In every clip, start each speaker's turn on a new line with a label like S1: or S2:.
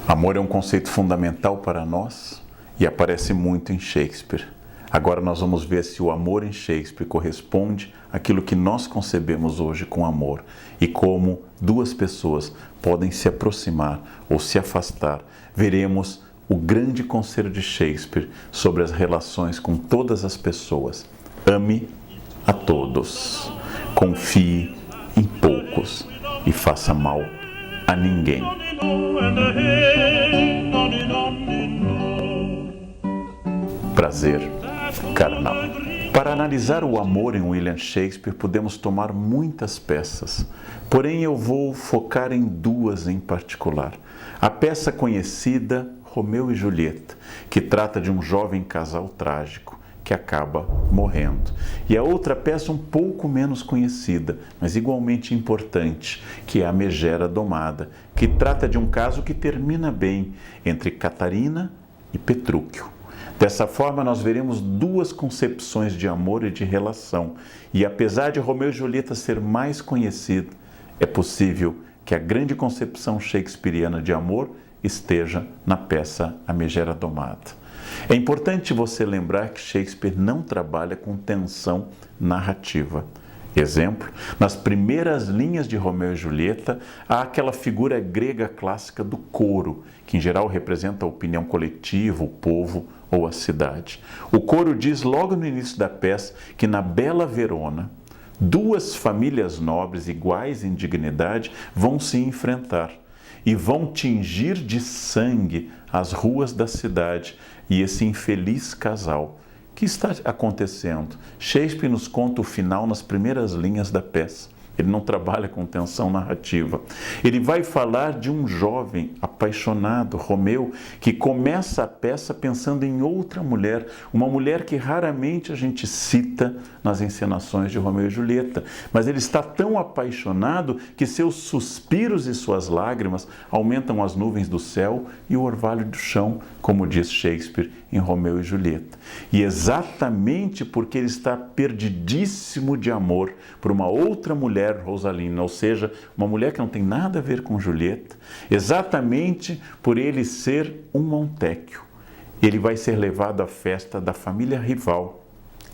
S1: Amor é um conceito fundamental para nós e aparece muito em Shakespeare. Agora nós vamos ver se o amor em Shakespeare corresponde àquilo que nós concebemos hoje com amor e como duas pessoas podem se aproximar ou se afastar. Veremos o grande conselho de Shakespeare sobre as relações com todas as pessoas. Ame a todos, confie em poucos e faça mal a ninguém. Prazer carnal. Para analisar o amor em William Shakespeare, podemos tomar muitas peças, porém eu vou focar em duas em particular. A peça conhecida Romeu e Julieta, que trata de um jovem casal trágico que acaba morrendo. E a outra peça um pouco menos conhecida, mas igualmente importante, que é a Megera Domada, que trata de um caso que termina bem entre Catarina e Petrúquio. Dessa forma, nós veremos duas concepções de amor e de relação. E apesar de Romeu e Julieta ser mais conhecido, é possível que a grande concepção shakespeariana de amor esteja na peça A Megera Domada. É importante você lembrar que Shakespeare não trabalha com tensão narrativa. Exemplo, nas primeiras linhas de Romeu e Julieta, há aquela figura grega clássica do coro, que em geral representa a opinião coletiva, o povo ou a cidade. O coro diz logo no início da peça que na bela Verona, duas famílias nobres iguais em dignidade vão se enfrentar e vão tingir de sangue as ruas da cidade e esse infeliz casal. O que está acontecendo? Shakespeare nos conta o final nas primeiras linhas da peça. Ele não trabalha com tensão narrativa. Ele vai falar de um jovem apaixonado, Romeu, que começa a peça pensando em outra mulher, uma mulher que raramente a gente cita nas encenações de Romeu e Julieta. Mas ele está tão apaixonado que seus suspiros e suas lágrimas aumentam as nuvens do céu e o orvalho do chão, como diz Shakespeare em Romeu e Julieta. E exatamente porque ele está perdidíssimo de amor por uma outra mulher, Rosalina, ou seja, uma mulher que não tem nada a ver com Julieta, exatamente por ele ser um Montecchio, ele vai ser levado à festa da família rival,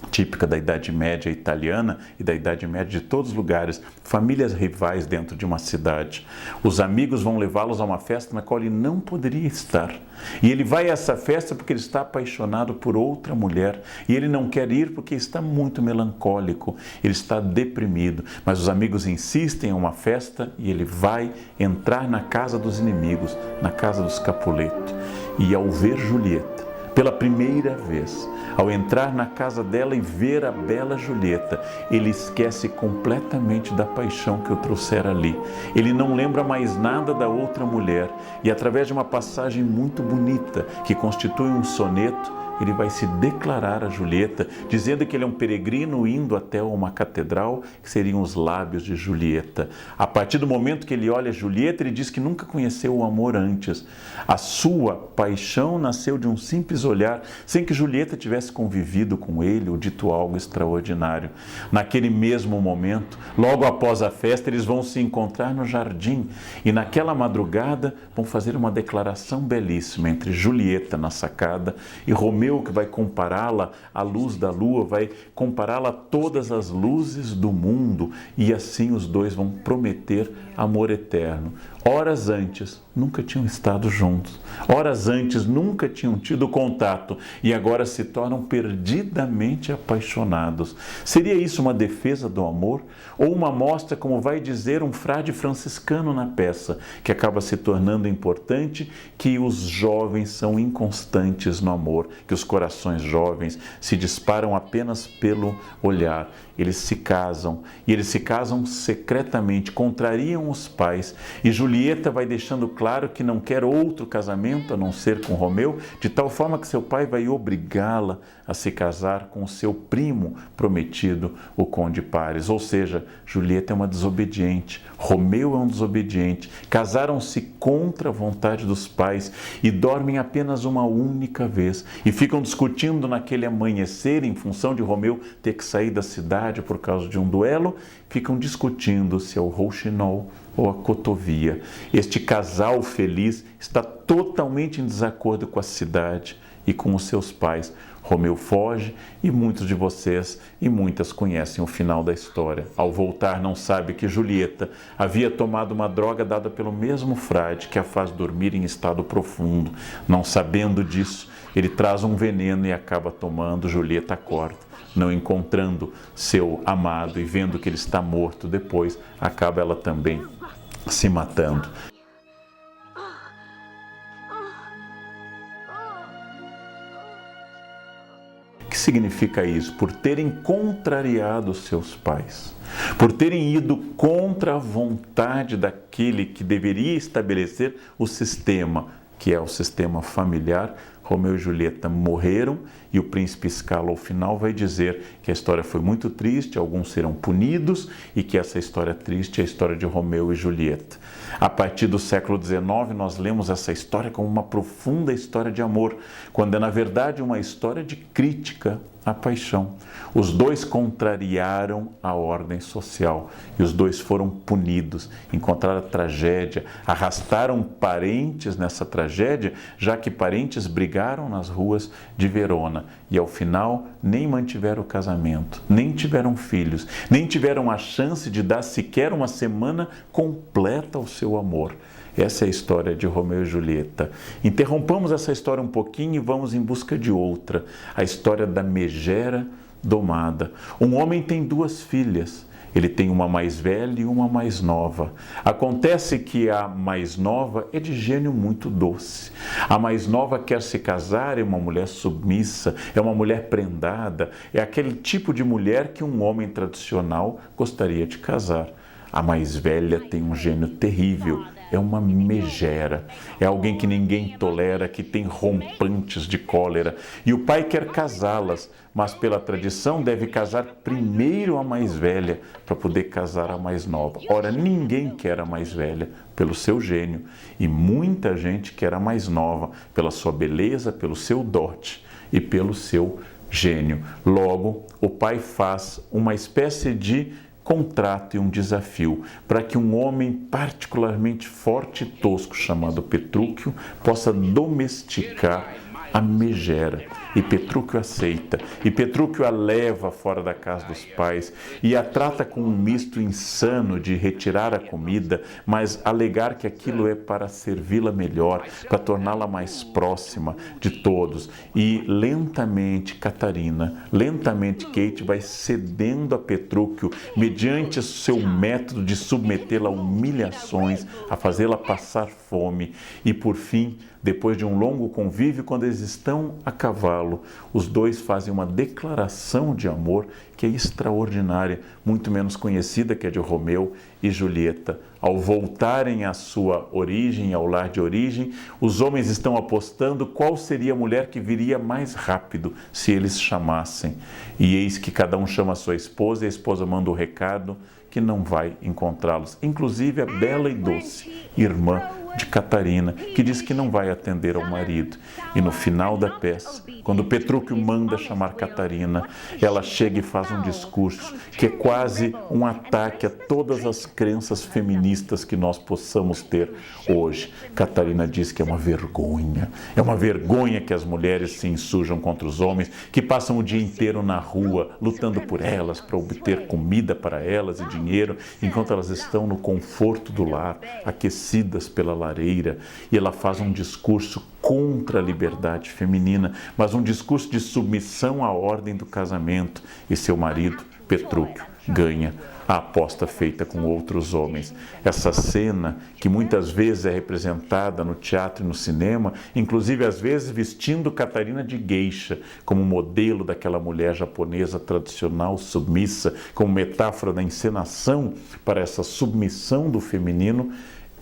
S1: típica da Idade Média italiana e da Idade Média de todos os lugares, famílias rivais dentro de uma cidade. Os amigos vão levá-los a uma festa na qual ele não poderia estar. E ele vai a essa festa porque ele está apaixonado por outra mulher e ele não quer ir porque está muito melancólico, ele está deprimido. Mas os amigos insistem em uma festa e ele vai entrar na casa dos inimigos, na casa dos Capuleto. E ao ver Julieta, pela primeira vez, ao entrar na casa dela e ver a bela Julieta, ele esquece completamente da paixão que o trouxera ali. Ele não lembra mais nada da outra mulher e através de uma passagem muito bonita, que constitui um soneto, ele vai se declarar a Julieta, dizendo que ele é um peregrino indo até uma catedral, que seriam os lábios de Julieta. A partir do momento que ele olha Julieta, ele diz que nunca conheceu o amor antes. A sua paixão nasceu de um simples olhar, sem que Julieta tivesse convivido com ele ou dito algo extraordinário. Naquele mesmo momento, logo após a festa, eles vão se encontrar no jardim e naquela madrugada vão fazer uma declaração belíssima entre Julieta na sacada e Romeu, que vai compará-la à luz da lua, vai compará-la a todas as luzes do mundo e assim os dois vão prometer amor eterno. Horas antes, nunca tinham estado juntos. Horas antes, nunca tinham tido contato e agora se tornam perdidamente apaixonados. Seria isso uma defesa do amor? Ou uma mostra, como vai dizer um frade franciscano na peça, que acaba se tornando importante, que os jovens são inconstantes no amor, que os corações jovens se disparam apenas pelo olhar. Eles se casam e eles se casam secretamente, contrariam os pais e Julieta vai deixando claro que não quer outro casamento a não ser com Romeu, de tal forma que seu pai vai obrigá-la a se casar com o seu primo prometido, o Conde Paris. Ou seja, Julieta é uma desobediente, Romeu é um desobediente. Casaram-se contra a vontade dos pais e dormem apenas uma única vez e ficam discutindo naquele amanhecer, em função de Romeu ter que sair da cidade por causa de um duelo, ficam discutindo se é o Rouxinol ou a Cotovia. Este casal feliz está totalmente em desacordo com a cidade e com os seus pais. Romeu foge e muitos de vocês e muitas conhecem o final da história. Ao voltar, não sabe que Julieta havia tomado uma droga dada pelo mesmo frade que a faz dormir em estado profundo. Não sabendo disso, ele traz um veneno e acaba tomando. Julieta acorda, não encontrando seu amado e vendo que ele está morto. Depois, acaba ela também se matando. O que significa isso? Por terem contrariado seus pais, por terem ido contra a vontade daquele que deveria estabelecer o sistema, que é o sistema familiar, Romeu e Julieta morreram e o príncipe Scalo ao final vai dizer que a história foi muito triste, alguns serão punidos e que essa história triste é a história de Romeu e Julieta. A partir do século XIX nós lemos essa história como uma profunda história de amor, quando é na verdade uma história de crítica à paixão. Os dois contrariaram a ordem social e os dois foram punidos, encontraram a tragédia, arrastaram parentes nessa tragédia, já que parentes brigaram nas ruas de Verona e ao final nem mantiveram o casamento, nem tiveram filhos, nem tiveram a chance de dar sequer uma semana completa ao seu amor. Essa é a história de Romeu e Julieta. Interrompamos essa história um pouquinho e vamos em busca de outra. A história da megera domada. Um homem tem duas filhas. Ele tem uma mais velha e uma mais nova. Acontece que a mais nova é de gênio muito doce. A mais nova quer se casar, é uma mulher submissa, é uma mulher prendada, é aquele tipo de mulher que um homem tradicional gostaria de casar. A mais velha tem um gênio terrível, é uma megera, é alguém que ninguém tolera, que tem rompantes de cólera. E o pai quer casá-las, mas pela tradição deve casar primeiro a mais velha para poder casar a mais nova. Ora, ninguém quer a mais velha pelo seu gênio e muita gente quer a mais nova pela sua beleza, pelo seu dote e pelo seu gênio. Logo, o pai faz uma espécie de contrato e um desafio para que um homem particularmente forte e tosco chamado Petrúquio possa domesticar a megera. E Petrúquio aceita. E Petrúquio a leva fora da casa dos pais e a trata com um misto insano de retirar a comida, mas alegar que aquilo é para servi-la melhor, para torná-la mais próxima de todos. E lentamente Kate vai cedendo a Petrúquio mediante o seu método de submetê-la a humilhações, a fazê-la passar fome. E por fim, depois de um longo convívio, quando eles estão a cavalo, os dois fazem uma declaração de amor que é extraordinária, muito menos conhecida que a de Romeu e Julieta. Ao voltarem à sua origem, ao lar de origem, os homens estão apostando qual seria a mulher que viria mais rápido se eles chamassem. E eis que cada um chama a sua esposa e a esposa manda o recado que não vai encontrá-los. Inclusive a bela e doce irmã de Catarina, que diz que não vai atender ao marido. E no final da peça, quando Petrúquio manda chamar Catarina, ela chega e faz um discurso que é quase um ataque a todas as crenças feministas que nós possamos ter hoje. Catarina diz que é uma vergonha que as mulheres se insurjam contra os homens, que passam o dia inteiro na rua lutando por elas, para obter comida para elas e dinheiro, enquanto elas estão no conforto do lar, aquecidas pela lareira. E ela faz um discurso contra a liberdade feminina, mas um discurso de submissão à ordem do casamento. E seu marido, Petrúquio, ganha a aposta feita com outros homens. Essa cena, que muitas vezes é representada no teatro e no cinema, inclusive às vezes vestindo Catarina de geisha, como modelo daquela mulher japonesa tradicional, submissa, como metáfora da encenação para essa submissão do feminino,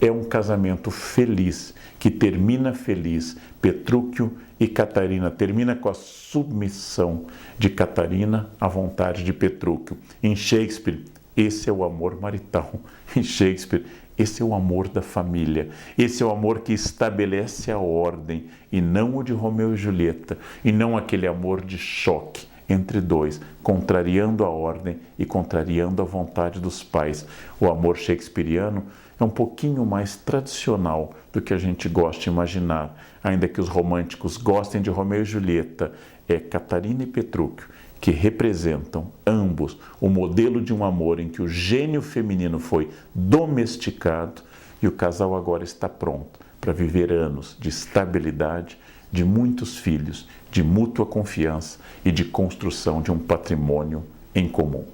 S1: é um casamento feliz, que termina feliz. Petrúquio e Catarina termina com a submissão de Catarina à vontade de Petrúquio. Em Shakespeare, esse é o amor marital. Em Shakespeare, esse é o amor da família. Esse é o amor que estabelece a ordem, e não o de Romeu e Julieta, e não aquele amor de choque entre dois, contrariando a ordem e contrariando a vontade dos pais. O amor shakespeariano é um pouquinho mais tradicional do que a gente gosta de imaginar, ainda que os românticos gostem de Romeu e Julieta. É Catarina e Petrúquio que representam ambos o modelo de um amor em que o gênio feminino foi domesticado e o casal agora está pronto para viver anos de estabilidade, de muitos filhos, de mútua confiança e de construção de um patrimônio em comum.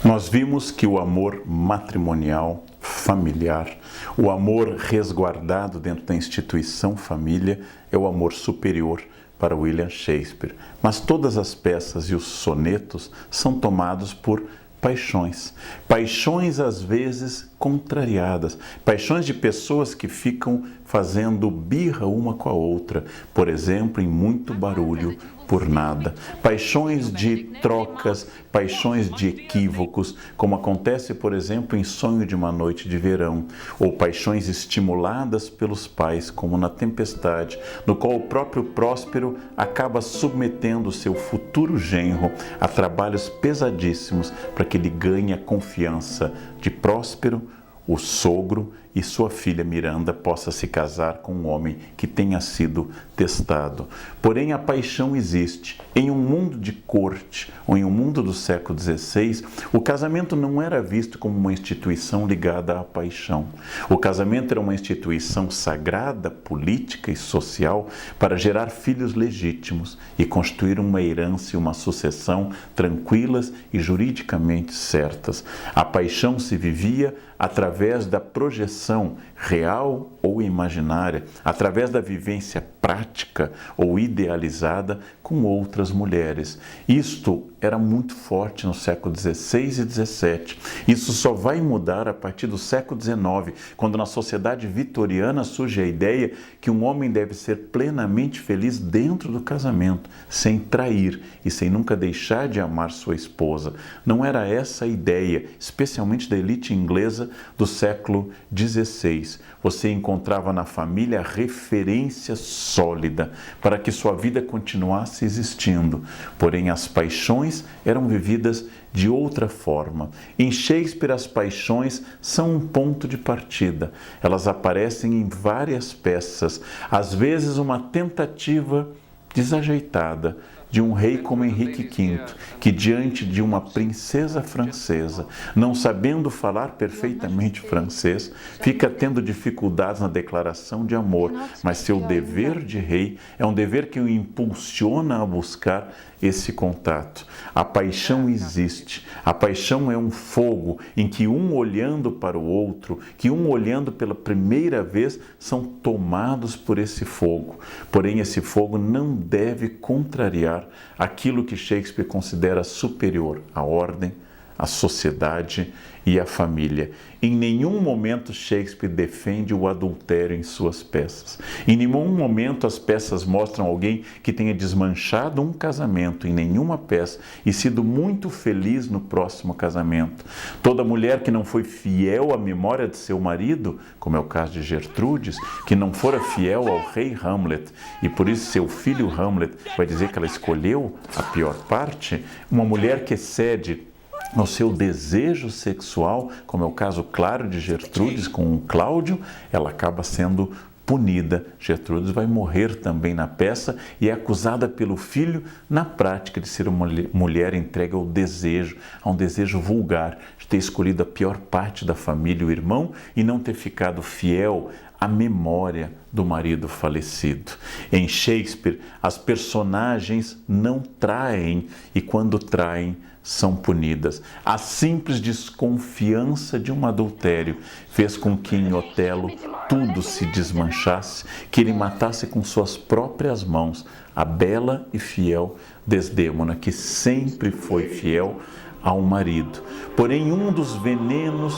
S1: Nós vimos que o amor matrimonial, familiar, o amor resguardado dentro da instituição família é o amor superior para William Shakespeare. Mas todas as peças e os sonetos são tomados por paixões. Paixões às vezes contrariadas. Paixões de pessoas que ficam fazendo birra uma com a outra. Por exemplo, em Muito Barulho por Nada. Paixões de trocas, paixões de equívocos, como acontece, por exemplo, em Sonho de uma Noite de Verão. Ou paixões estimuladas pelos pais, como na Tempestade, no qual o próprio Próspero acaba submetendo seu futuro genro a trabalhos pesadíssimos para que ele ganhe a confiança de Próspero, o sogro, e sua filha Miranda possa se casar com um homem que tenha sido testado. Porém, a paixão existe. Em um mundo de corte, ou em um mundo do século XVI, o casamento não era visto como uma instituição ligada à paixão. O casamento era uma instituição sagrada, política e social para gerar filhos legítimos e constituir uma herança e uma sucessão tranquilas e juridicamente certas. A paixão se vivia através da projeção real ou imaginária, através da vivência prática ou idealizada com outras mulheres. Isto era muito forte no século XVI e XVII. Isso só vai mudar a partir do século XIX, quando na sociedade vitoriana surge a ideia que um homem deve ser plenamente feliz dentro do casamento, sem trair e sem nunca deixar de amar sua esposa. Não era essa a ideia, especialmente da elite inglesa do século XVI. Você encontrava na família a referência sólida para que sua vida continuasse existindo. Porém, as paixões eram vividas de outra forma. Em Shakespeare, as paixões são um ponto de partida. Elas aparecem em várias peças, às vezes uma tentativa desajeitada de um rei como Henrique V, que diante de uma princesa francesa, não sabendo falar perfeitamente francês, fica tendo dificuldades na declaração de amor, mas seu dever de rei é um dever que o impulsiona a buscar esse contato. A paixão existe. A paixão é um fogo em que um olhando para o outro, que um olhando pela primeira vez, são tomados por esse fogo. Porém, esse fogo não deve contrariar aquilo que Shakespeare considera superior à ordem, à sociedade e à família. Em nenhum momento Shakespeare defende o adultério em suas peças. Em nenhum momento as peças mostram alguém que tenha desmanchado um casamento em nenhuma peça e sido muito feliz no próximo casamento. Toda mulher que não foi fiel à memória de seu marido, como é o caso de Gertrudes, que não fora fiel ao rei Hamlet, e por isso seu filho Hamlet vai dizer que ela escolheu a pior parte, uma mulher que cede no seu desejo sexual, como é o caso claro de Gertrudes com o Cláudio, ela acaba sendo punida. Gertrudes vai morrer também na peça e é acusada pelo filho, na prática, de ser uma mulher entregue ao desejo, a um desejo vulgar, de ter escolhido a pior parte da família, o irmão, e não ter ficado fiel à memória do marido falecido. Em Shakespeare, as personagens não traem e, quando traem, são punidas. A simples desconfiança de um adultério fez com que em Otelo tudo se desmanchasse, que ele matasse com suas próprias mãos a bela e fiel Desdémona, que sempre foi fiel ao marido. Porém, um dos venenos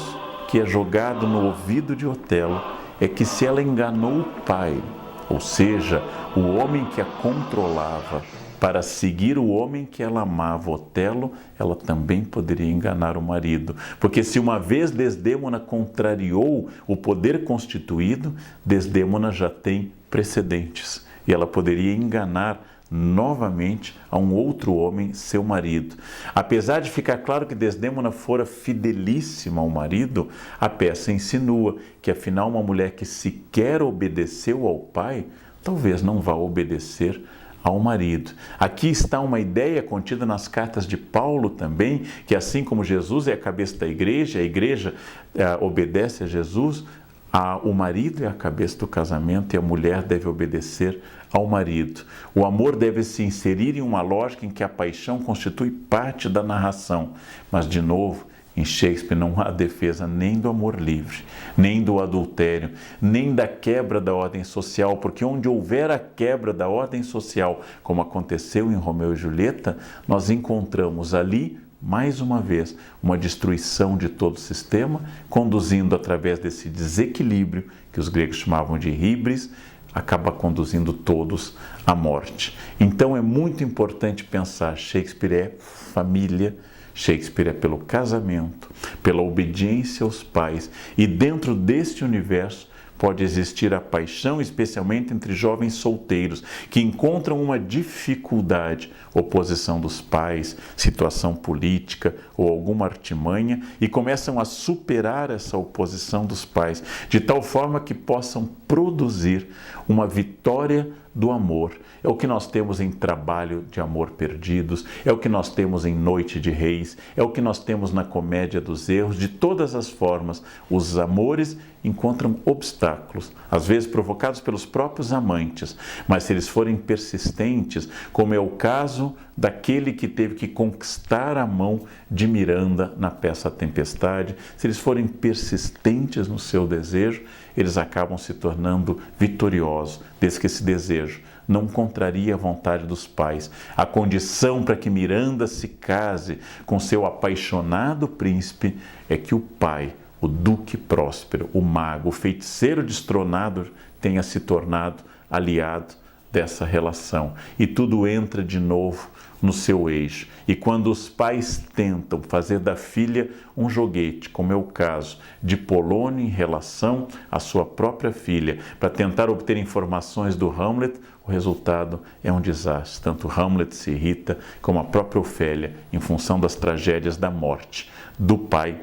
S1: que é jogado no ouvido de Otelo é que, se ela enganou o pai, ou seja, o homem que a controlava, para seguir o homem que ela amava, Otelo, ela também poderia enganar o marido. Porque se uma vez Desdémona contrariou o poder constituído, Desdémona já tem precedentes. E ela poderia enganar novamente a um outro homem, seu marido. Apesar de ficar claro que Desdémona fora fidelíssima ao marido, a peça insinua que afinal uma mulher que sequer obedeceu ao pai, talvez não vá obedecer ao marido. Aqui está uma ideia contida nas cartas de Paulo também, que assim como Jesus é a cabeça da igreja, a igreja obedece a Jesus, o marido é a cabeça do casamento e a mulher deve obedecer ao marido. O amor deve se inserir em uma lógica em que a paixão constitui parte da narração. Mas, de novo, em Shakespeare não há defesa nem do amor livre, nem do adultério, nem da quebra da ordem social, porque onde houver a quebra da ordem social, como aconteceu em Romeu e Julieta, nós encontramos ali, mais uma vez, uma destruição de todo o sistema, conduzindo através desse desequilíbrio, que os gregos chamavam de híbris, acaba conduzindo todos à morte. Então é muito importante pensar, Shakespeare é família, Shakespeare é pelo casamento, pela obediência aos pais, e dentro deste universo pode existir a paixão, especialmente entre jovens solteiros, que encontram uma dificuldade, oposição dos pais, situação política ou alguma artimanha, e começam a superar essa oposição dos pais, de tal forma que possam produzir uma vitória do amor. É o que nós temos em Trabalho de Amor Perdidos, é o que nós temos em Noite de Reis, é o que nós temos na Comédia dos Erros. De todas as formas, os amores encontram obstáculos, às vezes provocados pelos próprios amantes, mas se eles forem persistentes, como é o caso daquele que teve que conquistar a mão de Miranda na peça A Tempestade, se eles forem persistentes no seu desejo, eles acabam se tornando vitoriosos, desde que esse desejo não contraria a vontade dos pais. A condição para que Miranda se case com seu apaixonado príncipe é que o pai, o Duque Próspero, o mago, o feiticeiro destronado, tenha se tornado aliado dessa relação. E tudo entra de novo no seu eixo. E quando os pais tentam fazer da filha um joguete, como é o caso de Polônio em relação à sua própria filha, para tentar obter informações do Hamlet, o resultado é um desastre. Tanto Hamlet se irrita, como a própria Ofélia, em função das tragédias da morte do pai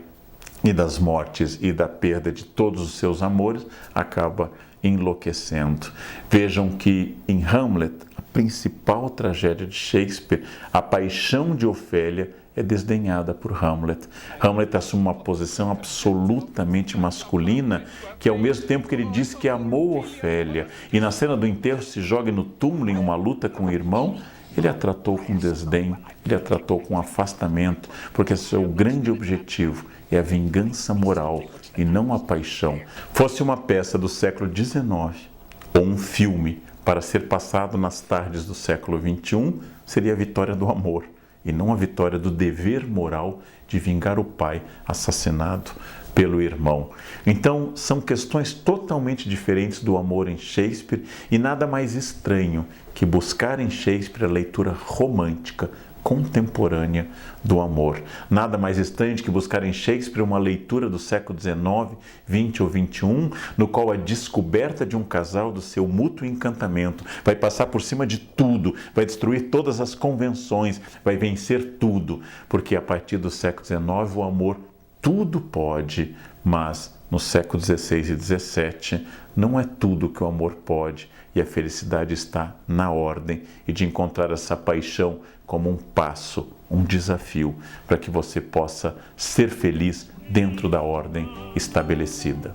S1: e das mortes e da perda de todos os seus amores, acaba enlouquecendo. Vejam que em Hamlet, a principal tragédia de Shakespeare, a paixão de Ofélia é desdenhada por Hamlet. Hamlet assume uma posição absolutamente masculina, que ao mesmo tempo que ele diz que amou Ofélia e na cena do enterro se joga no túmulo em uma luta com o irmão, ele a tratou com desdém, ele a tratou com afastamento, porque seu grande objetivo é a vingança moral e não a paixão. Fosse uma peça do século XIX ou um filme para ser passado nas tardes do século XXI, seria a vitória do amor e não a vitória do dever moral de vingar o pai assassinado pelo irmão. Então, são questões totalmente diferentes do amor em Shakespeare e nada mais estranho que buscar em Shakespeare a leitura romântica, contemporânea do amor. Nada mais estranho que buscar em Shakespeare uma leitura do século XIX, XX ou XXI, no qual a descoberta de um casal do seu mútuo encantamento vai passar por cima de tudo, vai destruir todas as convenções, vai vencer tudo, porque a partir do século XIX o amor tudo pode, mas no século XVI e XVII não é tudo que o amor pode, e a felicidade está na ordem e de encontrar essa paixão como um passo, um desafio, para que você possa ser feliz dentro da ordem estabelecida.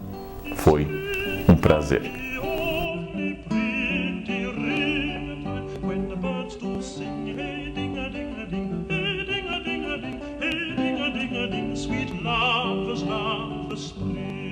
S1: Foi um prazer.
S2: Sweet lovers love the spring.